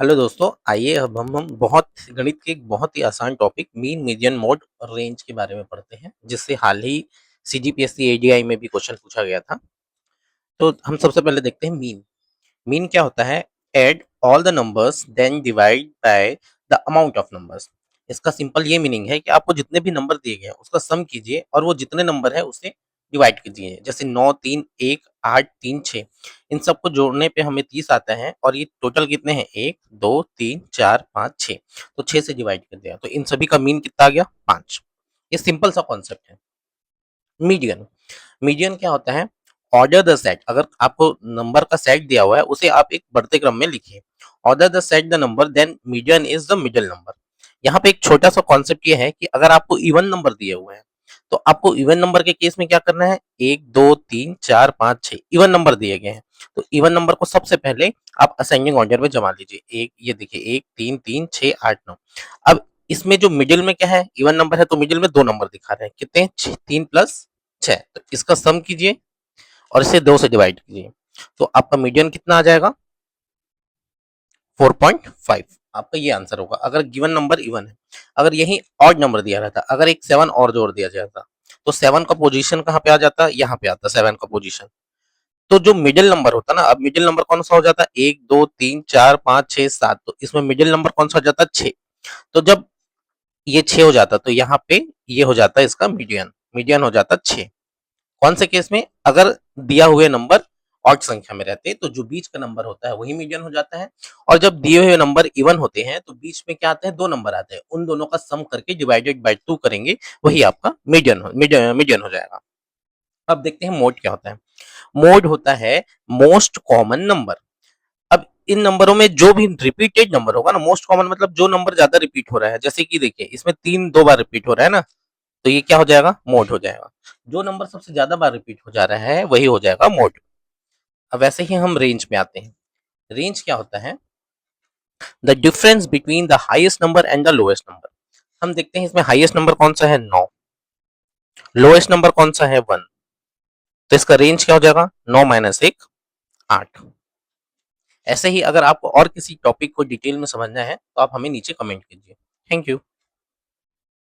Hello दोस्तों, आइए अब हम बहुत गणित के एक बहुत ही आसान टॉपिक मीन, मीडियन, मोड और रेंज के बारे में पढ़ते हैं, जिससे हाल ही सीजीपीएससी एडीआई में भी क्वेश्चन पूछा गया था। तो हम सबसे पहले देखते हैं मीन। मीन क्या होता है? Add all the numbers then divide by the amount of numbers. इसका सिंपल ये मीनिंग है कि आपको जितने भी नंबर दिए गए हैं उसका सम कीजिए और वो जितने नंबर है उसे डिवाइड कीजिए। जैसे 9, 3, 1, 8, 3, 6, इन सबको जोड़ने पे हमें 30 आता है और ये टोटल कितने हैं? 1, 2, 3, 4, 5, 6। तो 6 से डिवाइड कर दिया तो इन सभी का मीन कितना आ गया? 5। ये सिंपल सा कॉन्सेप्ट है। मीडियन। मीडियन क्या होता है? Order the set. अगर आपको नंबर का सेट दिया हुआ है उसे आप एक बढ़ते क्रम में लिखिए। Order the set the number then median is the middle number. यहाँ पे एक छोटा सा कॉन्सेप्ट ये है कि अगर आपको इवन नंबर दिए हुए हैं तो आपको इवन नंबर के केस में क्या करना है? 1, 2, 3, 4, 5, 6 इवन नंबर दिए गए हैं। तो इवन नंबर को सबसे पहले आप असेंडिंग ऑर्डर में जमा लीजिए। एक ये देखिए, 1, 3, 3, 6, 8, 9। अब इसमें जो मिडिल में क्या है? इवन नंबर है तो मिडिल में दो नंबर दिखा रहे हैं। कितने? 3 प्लस 6। तो इसका सम कीजिए और इसे 2 से डिवाइड कीजिए। तो आपका मीडियन कितना आ जाएगा? 4.5। आपका ये आंसर होगा अगर गिवन नंबर इवन है। अगर यही ऑड नंबर दिया रहता, अगर एक 7 और जोड़ दिया जाता तो 7 का पोजीशन कहाँ पे आ जाता? यहाँ पे आता 7 का पोजीशन। तो जो मिडिल नंबर होता ना, अब मिडिल नंबर कौन सा हो जाता? 1, 2, 3, 4, 5, 6, 7। तो इसमें मिडिल नंबर कौन सा हो जाता? 6। तो जब ये 6 हो जाता तो यहाँ पे ये हो जाता है इसका मीडियन। मीडियन हो जाता 6। कौन से केस में? अगर दिया हुए नंबर ऑड संख्या में रहते तो जो बीच का नंबर होता है वही मीडियन हो जाता है। और जब दिए हुए नंबर इवन होते हैं तो बीच में क्या आते हैं? दो नंबर आते हैं। उन दोनों का सम करके डिवाइडेड बाय 2 करेंगे, वही आपका मीडियन हो जाएगा। अब देखते हैं मोड क्या होता है। मोड होता है मोस्ट कॉमन नंबर। अब इन नंबरों में जो भी रिपीटेड नंबर होगा ना, मोस्ट कॉमन मतलब जो नंबर ज्यादा रिपीट हो रहा है। जैसे कि देखिए, इसमें 3 दो बार रिपीट हो रहा है ना, तो ये क्या हो जाएगा? मोड हो जाएगा। जो नंबर सबसे ज्यादा बार रिपीट हो जा रहा है वही हो जाएगा मोड। अब वैसे ही हम रेंज में आते हैं। रेंज क्या होता है? The difference between the highest number and the lowest number. हम देखते हैं इसमें हाईएस्ट नंबर कौन सा है? 9। लोएस्ट नंबर कौन सा है? 1। तो इसका रेंज क्या हो जाएगा? 9 माइनस 1, 8। ऐसे ही अगर आपको और किसी टॉपिक को डिटेल में समझना है तो आप हमें नीचे कमेंट कीजिए। Thank you.